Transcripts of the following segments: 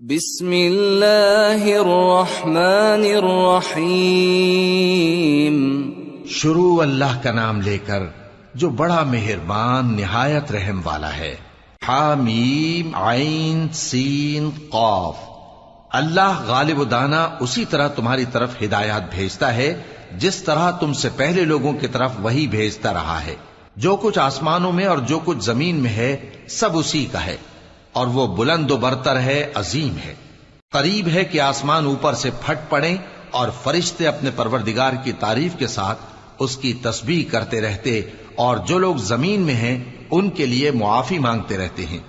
بسم اللہ الرحمن الرحیم۔ شروع اللہ کا نام لے کر جو بڑا مہربان نہایت رحم والا ہے۔ حامیم عین سین قاف۔ اللہ غالب و دانا اسی طرح تمہاری طرف ہدایات بھیجتا ہے جس طرح تم سے پہلے لوگوں کی طرف وہی بھیجتا رہا ہے۔ جو کچھ آسمانوں میں اور جو کچھ زمین میں ہے سب اسی کا ہے، اور وہ بلند و برتر ہے، عظیم ہے۔ قریب ہے کہ آسمان اوپر سے پھٹ پڑیں اور فرشتے اپنے پروردگار کی تعریف کے ساتھ اس کی تسبیح کرتے رہتے، اور جو لوگ زمین میں ہیں ان کے لیے معافی مانگتے رہتے ہیں۔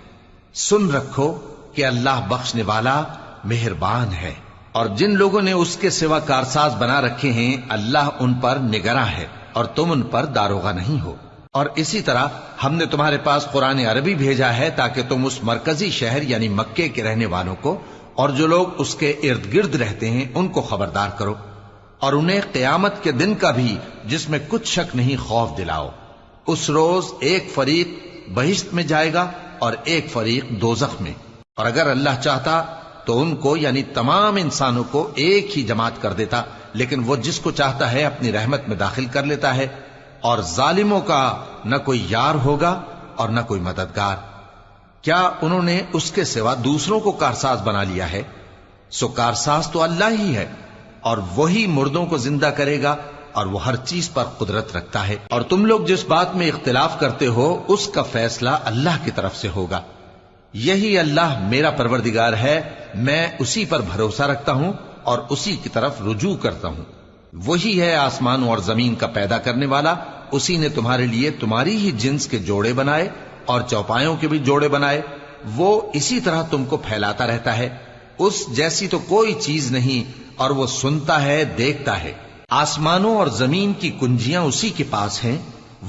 سن رکھو کہ اللہ بخشنے والا مہربان ہے، اور جن لوگوں نے اس کے سوا کارساز بنا رکھے ہیں اللہ ان پر نگراں ہے اور تم ان پر داروغہ نہیں ہو۔ اور اسی طرح ہم نے تمہارے پاس قرآن عربی بھیجا ہے تاکہ تم اس مرکزی شہر یعنی مکے کے رہنے والوں کو اور جو لوگ اس کے ارد گرد رہتے ہیں ان کو خبردار کرو، اور انہیں قیامت کے دن کا بھی جس میں کچھ شک نہیں خوف دلاؤ۔ اس روز ایک فریق بہشت میں جائے گا اور ایک فریق دوزخ میں، اور اگر اللہ چاہتا تو ان کو یعنی تمام انسانوں کو ایک ہی جماعت کر دیتا، لیکن وہ جس کو چاہتا ہے اپنی رحمت میں داخل کر لیتا ہے، اور ظالموں کا نہ کوئی یار ہوگا اور نہ کوئی مددگار۔ کیا انہوں نے اس کے سوا دوسروں کو کارساز بنا لیا ہے؟ سو کارساز تو اللہ ہی ہے، اور وہی مردوں کو زندہ کرے گا، اور وہ ہر چیز پر قدرت رکھتا ہے۔ اور تم لوگ جس بات میں اختلاف کرتے ہو اس کا فیصلہ اللہ کی طرف سے ہوگا۔ یہی اللہ میرا پروردگار ہے، میں اسی پر بھروسہ رکھتا ہوں اور اسی کی طرف رجوع کرتا ہوں۔ وہی ہے آسمانوں اور زمین کا پیدا کرنے والا، اسی نے تمہارے لیے تمہاری ہی جنس کے جوڑے بنائے اور چوپایوں کے بھی جوڑے بنائے۔ وہ اسی طرح تم کو پھیلاتا رہتا ہے، اس جیسی تو کوئی چیز نہیں، اور وہ سنتا ہے، دیکھتا ہے۔ آسمانوں اور زمین کی کنجیاں اسی کے پاس ہیں،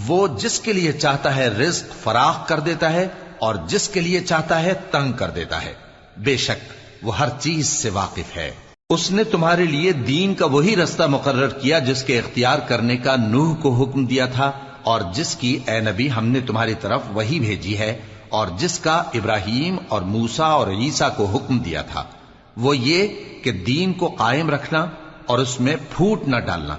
وہ جس کے لیے چاہتا ہے رزق فراخ کر دیتا ہے اور جس کے لیے چاہتا ہے تنگ کر دیتا ہے۔ بے شک وہ ہر چیز سے واقف ہے۔ اس نے تمہارے لیے دین کا وہی رستہ مقرر کیا جس کے اختیار کرنے کا نوح کو حکم دیا تھا، اور جس کی اے نبی ہم نے تمہاری طرف وہی بھیجی ہے، اور جس کا ابراہیم اور موسیٰ اور عیسیٰ کو حکم دیا تھا، وہ یہ کہ دین کو قائم رکھنا اور اس میں پھوٹ نہ ڈالنا۔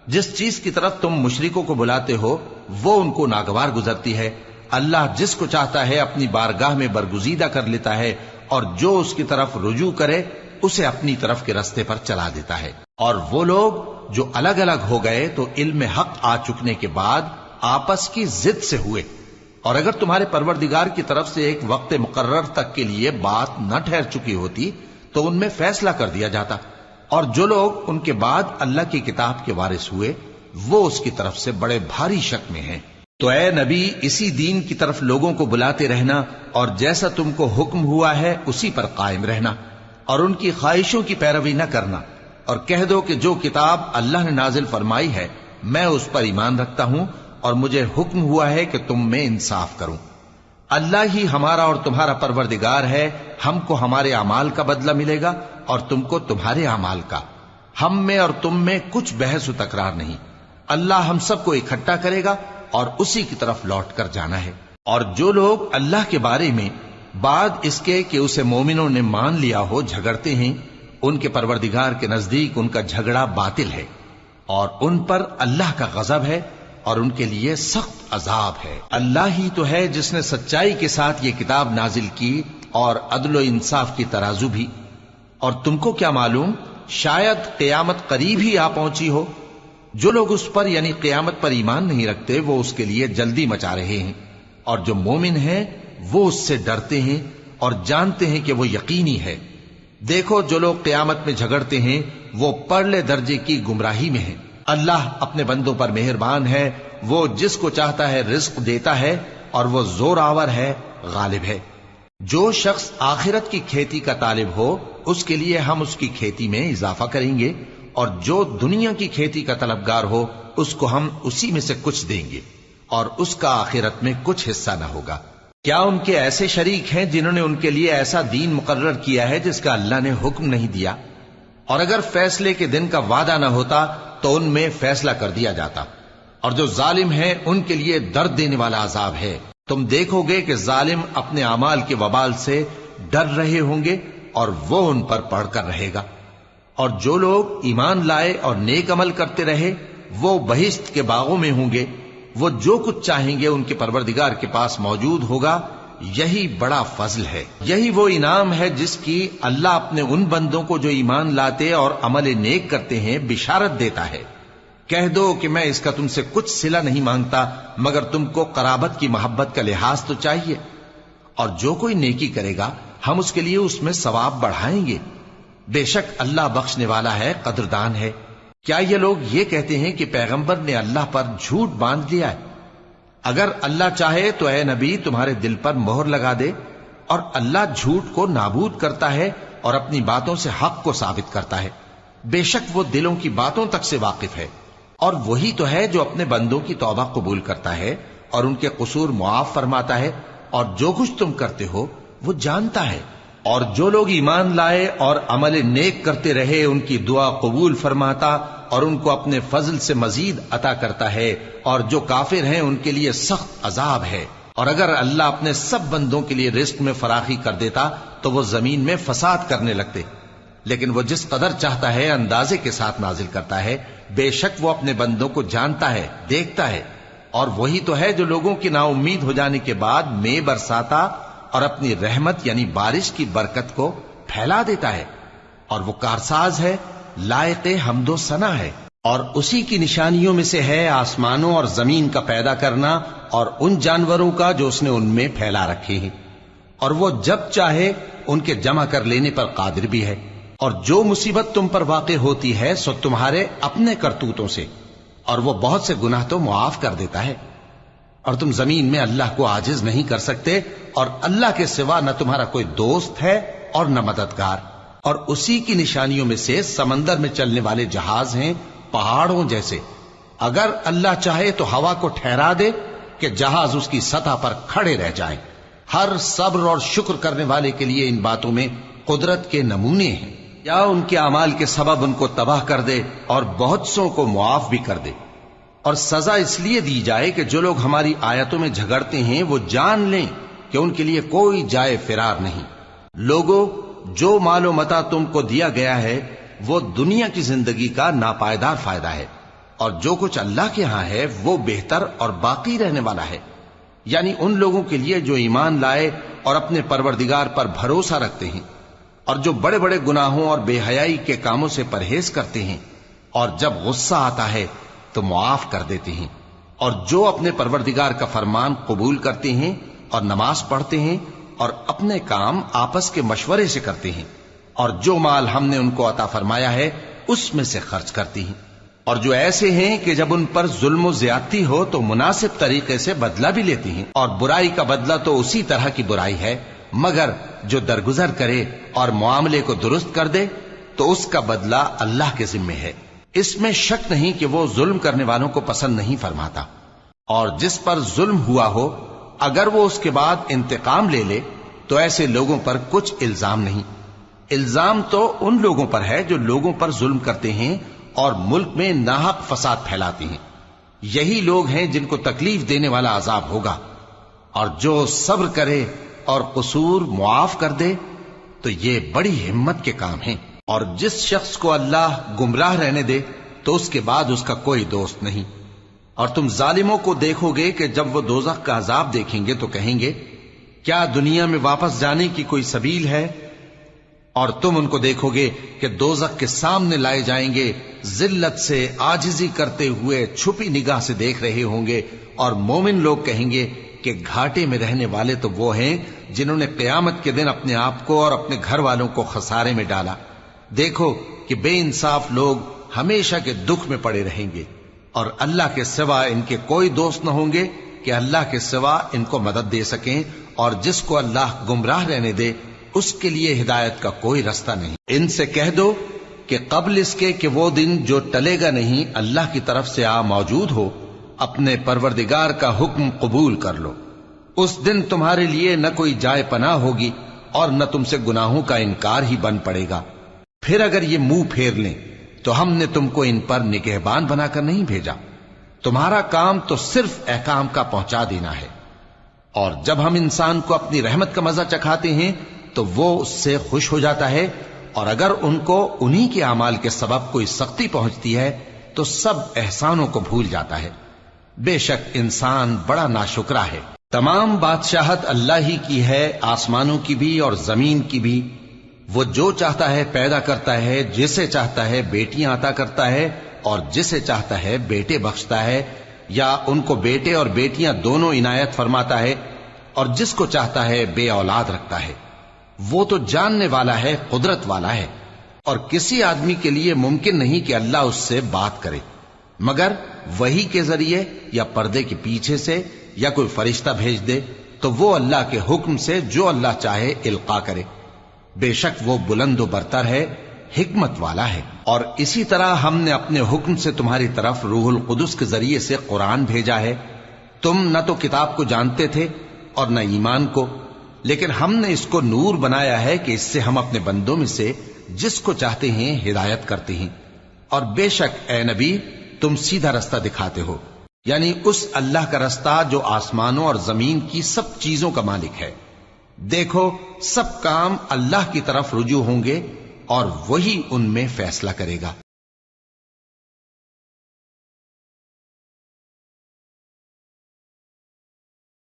جس چیز کی طرف تم مشرکوں کو بلاتے ہو وہ ان کو ناگوار گزرتی ہے۔ اللہ جس کو چاہتا ہے اپنی بارگاہ میں برگزیدہ کر لیتا ہے، اور جو اس کی طرف رجوع کرے اسے اپنی طرف کے رستے پر چلا دیتا ہے۔ اور وہ لوگ جو الگ الگ ہو گئے تو علم حق آ چکنے کے بعد آپس کی ضد سے ہوئے، اور اگر تمہارے پروردگار کی طرف سے ایک وقت مقرر تک کے لیے بات نہ ٹھہر چکی ہوتی تو ان میں فیصلہ کر دیا جاتا، اور جو لوگ ان کے بعد اللہ کی کتاب کے وارث ہوئے وہ اس کی طرف سے بڑے بھاری شک میں ہیں۔ تو اے نبی اسی دین کی طرف لوگوں کو بلاتے رہنا، اور جیسا تم کو حکم ہوا ہے اسی پر قائم رہنا، اور ان کی خواہشوں کی پیروی نہ کرنا، اور کہہ دو کہ جو کتاب اللہ نے نازل فرمائی ہے میں اس پر ایمان رکھتا ہوں، اور مجھے حکم ہوا ہے کہ تم میں انصاف کروں۔ اللہ ہی ہمارا اور تمہارا پروردگار ہے، ہم کو ہمارے اعمال کا بدلہ ملے گا اور تم کو تمہارے اعمال کا۔ ہم میں اور تم میں کچھ بحث و تکرار نہیں، اللہ ہم سب کو اکٹھا کرے گا اور اسی کی طرف لوٹ کر جانا ہے۔ اور جو لوگ اللہ کے بارے میں بعد اس کے کہ اسے مومنوں نے مان لیا ہو جھگڑتے ہیں، ان کے پروردگار کے نزدیک ان کا جھگڑا باطل ہے، اور ان پر اللہ کا غضب ہے اور ان کے لیے سخت عذاب ہے۔ اللہ ہی تو ہے جس نے سچائی کے ساتھ یہ کتاب نازل کی اور عدل و انصاف کی ترازو بھی۔ اور تم کو کیا معلوم، شاید قیامت قریب ہی آ پہنچی ہو۔ جو لوگ اس پر یعنی قیامت پر ایمان نہیں رکھتے وہ اس کے لیے جلدی مچا رہے ہیں، اور جو مومن ہیں وہ اس سے ڈرتے ہیں اور جانتے ہیں کہ وہ یقینی ہے۔ دیکھو جو لوگ قیامت میں جھگڑتے ہیں وہ پرلے درجے کی گمراہی میں ہیں۔ اللہ اپنے بندوں پر مہربان ہے، وہ جس کو چاہتا ہے رزق دیتا ہے، اور وہ زور آور ہے، غالب ہے۔ جو شخص آخرت کی کھیتی کا طالب ہو اس کے لیے ہم اس کی کھیتی میں اضافہ کریں گے، اور جو دنیا کی کھیتی کا طلبگار ہو اس کو ہم اسی میں سے کچھ دیں گے، اور اس کا آخرت میں کچھ حصہ نہ ہوگا۔ کیا ان کے ایسے شریک ہیں جنہوں نے ان کے لیے ایسا دین مقرر کیا ہے جس کا اللہ نے حکم نہیں دیا؟ اور اگر فیصلے کے دن کا وعدہ نہ ہوتا تو ان میں فیصلہ کر دیا جاتا، اور جو ظالم ہیں ان کے لیے درد دینے والا عذاب ہے۔ تم دیکھو گے کہ ظالم اپنے اعمال کے وبال سے ڈر رہے ہوں گے، اور وہ ان پر پڑھ کر رہے گا۔ اور جو لوگ ایمان لائے اور نیک عمل کرتے رہے وہ بہشت کے باغوں میں ہوں گے، وہ جو کچھ چاہیں گے ان کے پروردگار کے پاس موجود ہوگا۔ یہی بڑا فضل ہے، یہی وہ انعام ہے جس کی اللہ اپنے ان بندوں کو جو ایمان لاتے اور عمل نیک کرتے ہیں بشارت دیتا ہے۔ کہہ دو کہ میں اس کا تم سے کچھ صلہ نہیں مانگتا مگر تم کو قرابت کی محبت کا لحاظ تو چاہیے، اور جو کوئی نیکی کرے گا ہم اس کے لیے اس میں ثواب بڑھائیں گے۔ بے شک اللہ بخشنے والا ہے، قدردان ہے۔ کیا یہ لوگ یہ کہتے ہیں کہ پیغمبر نے اللہ پر جھوٹ باندھ لیا ہے؟ اگر اللہ چاہے تو اے نبی تمہارے دل پر مہر لگا دے، اور اللہ جھوٹ کو نابود کرتا ہے اور اپنی باتوں سے حق کو ثابت کرتا ہے۔ بے شک وہ دلوں کی باتوں تک سے واقف ہے، اور وہی تو ہے جو اپنے بندوں کی توبہ قبول کرتا ہے اور ان کے قصور معاف فرماتا ہے، اور جو کچھ تم کرتے ہو وہ جانتا ہے۔ اور جو لوگ ایمان لائے اور عمل نیک کرتے رہے ان کی دعا قبول فرماتا اور ان کو اپنے فضل سے مزید عطا کرتا ہے، اور جو کافر ہیں ان کے لیے سخت عذاب ہے۔ اور اگر اللہ اپنے سب بندوں کے لیے رزق میں فراخی کر دیتا تو وہ زمین میں فساد کرنے لگتے، لیکن وہ جس قدر چاہتا ہے اندازے کے ساتھ نازل کرتا ہے۔ بے شک وہ اپنے بندوں کو جانتا ہے، دیکھتا ہے۔ اور وہی تو ہے جو لوگوں کی نا امید ہو جانے کے بعد میں برساتا اور اپنی رحمت یعنی بارش کی برکت کو پھیلا دیتا ہے، اور وہ کارساز ہے، لائق حمد و ثنا ہے۔ اور اسی کی نشانیوں میں سے ہے آسمانوں اور زمین کا پیدا کرنا اور ان جانوروں کا جو اس نے ان میں پھیلا رکھے ہیں، اور وہ جب چاہے ان کے جمع کر لینے پر قادر بھی ہے۔ اور جو مصیبت تم پر واقع ہوتی ہے سو تمہارے اپنے کرتوتوں سے، اور وہ بہت سے گناہ تو معاف کر دیتا ہے۔ اور تم زمین میں اللہ کو عاجز نہیں کر سکتے، اور اللہ کے سوا نہ تمہارا کوئی دوست ہے اور نہ مددگار۔ اور اسی کی نشانیوں میں سے سمندر میں چلنے والے جہاز ہیں پہاڑوں جیسے۔ اگر اللہ چاہے تو ہوا کو ٹھہرا دے کہ جہاز اس کی سطح پر کھڑے رہ جائیں۔ ہر صبر اور شکر کرنے والے کے لیے ان باتوں میں قدرت کے نمونے ہیں۔ یا ان کے اعمال کے سبب ان کو تباہ کر دے اور بہت سو کو معاف بھی کر دے۔ اور سزا اس لیے دی جائے کہ جو لوگ ہماری آیتوں میں جھگڑتے ہیں وہ جان لیں کہ ان کے لیے کوئی جائے فرار نہیں۔ لوگوں، جو مال و متاع تم کو دیا گیا ہے وہ دنیا کی زندگی کا ناپائیدار فائدہ ہے، اور جو کچھ اللہ کے ہاں ہے وہ بہتر اور باقی رہنے والا ہے، یعنی ان لوگوں کے لیے جو ایمان لائے اور اپنے پروردگار پر بھروسہ رکھتے ہیں، اور جو بڑے بڑے گناہوں اور بے حیائی کے کاموں سے پرہیز کرتے ہیں، اور جب غصہ آتا ہے تو معاف کر دیتے ہیں، اور جو اپنے پروردگار کا فرمان قبول کرتے ہیں اور نماز پڑھتے ہیں اور اپنے کام آپس کے مشورے سے کرتے ہیں، اور جو مال ہم نے ان کو عطا فرمایا ہے اس میں سے خرچ کرتی ہیں۔ اور جو ایسے ہیں کہ جب ان پر ظلم و زیادتی ہو تو مناسب طریقے سے بدلہ بھی لیتی ہیں، اور برائی کا بدلہ تو اسی طرح کی برائی ہے، مگر جو درگزر کرے اور معاملے کو درست کر دے تو اس کا بدلہ اللہ کے ذمے ہے۔ اس میں شک نہیں کہ وہ ظلم کرنے والوں کو پسند نہیں فرماتا۔ اور جس پر ظلم ہوا ہو اگر وہ اس کے بعد انتقام لے لے تو ایسے لوگوں پر کچھ الزام نہیں۔ الزام تو ان لوگوں پر ہے جو لوگوں پر ظلم کرتے ہیں اور ملک میں ناحق فساد پھیلاتے ہیں، یہی لوگ ہیں جن کو تکلیف دینے والا عذاب ہوگا۔ اور جو صبر کرے اور قصور معاف کر دے تو یہ بڑی ہمت کے کام ہیں۔ اور جس شخص کو اللہ گمراہ رہنے دے تو اس کے بعد اس کا کوئی دوست نہیں۔ اور تم ظالموں کو دیکھو گے کہ جب وہ دوزخ کا عذاب دیکھیں گے تو کہیں گے کیا دنیا میں واپس جانے کی کوئی سبیل ہے؟ اور تم ان کو دیکھو گے کہ دوزخ کے سامنے لائے جائیں گے، ذلت سے عاجزی کرتے ہوئے چھپی نگاہ سے دیکھ رہے ہوں گے، اور مومن لوگ کہیں گے کہ گھاٹے میں رہنے والے تو وہ ہیں جنہوں نے قیامت کے دن اپنے آپ کو اور اپنے گھر والوں کو خسارے میں ڈالا۔ دیکھو کہ بے انصاف لوگ ہمیشہ کے دکھ میں پڑے رہیں گے، اور اللہ کے سوا ان کے کوئی دوست نہ ہوں گے کہ اللہ کے سوا ان کو مدد دے سکیں، اور جس کو اللہ گمراہ رہنے دے اس کے لیے ہدایت کا کوئی رستہ نہیں۔ ان سے کہہ دو کہ قبل اس کے کہ وہ دن جو ٹلے گا نہیں اللہ کی طرف سے موجود ہو، اپنے پروردگار کا حکم قبول کر لو۔ اس دن تمہارے لیے نہ کوئی جائے پناہ ہوگی اور نہ تم سے گناہوں کا انکار ہی بن پڑے گا۔ پھر اگر یہ منہ پھیر لیں تو ہم نے تم کو ان پر نگہبان بنا کر نہیں بھیجا، تمہارا کام تو صرف احکام کا پہنچا دینا ہے۔ اور جب ہم انسان کو اپنی رحمت کا مزہ چکھاتے ہیں تو وہ اس سے خوش ہو جاتا ہے، اور اگر ان کو انہی کے اعمال کے سبب کوئی سختی پہنچتی ہے تو سب احسانوں کو بھول جاتا ہے۔ بے شک انسان بڑا ناشکرا ہے۔ تمام بادشاہت اللہ ہی کی ہے، آسمانوں کی بھی اور زمین کی بھی۔ وہ جو چاہتا ہے پیدا کرتا ہے، جسے چاہتا ہے بیٹیاں عطا کرتا ہے اور جسے چاہتا ہے بیٹے بخشتا ہے، یا ان کو بیٹے اور بیٹیاں دونوں عنایت فرماتا ہے، اور جس کو چاہتا ہے بے اولاد رکھتا ہے۔ وہ تو جاننے والا ہے، قدرت والا ہے، اور کسی آدمی کے لیے ممکن نہیں کہ اللہ اس سے بات کرے مگر وحی کے ذریعے یا پردے کے پیچھے سے، یا کوئی فرشتہ بھیج دے تو وہ اللہ کے حکم سے جو اللہ چاہے القا کرے۔ بے شک وہ بلند و برتر ہے، حکمت والا ہے۔ اور اسی طرح ہم نے اپنے حکم سے تمہاری طرف روح القدس کے ذریعے سے قرآن بھیجا ہے۔ تم نہ تو کتاب کو جانتے تھے اور نہ ایمان کو، لیکن ہم نے اس کو نور بنایا ہے کہ اس سے ہم اپنے بندوں میں سے جس کو چاہتے ہیں ہدایت کرتے ہیں۔ اور بے شک اے نبی تم سیدھا رستہ دکھاتے ہو، یعنی اس اللہ کا رستہ جو آسمانوں اور زمین کی سب چیزوں کا مالک ہے۔ دیکھو سب کام اللہ کی طرف رجوع ہوں گے اور وہی ان میں فیصلہ کرے گا۔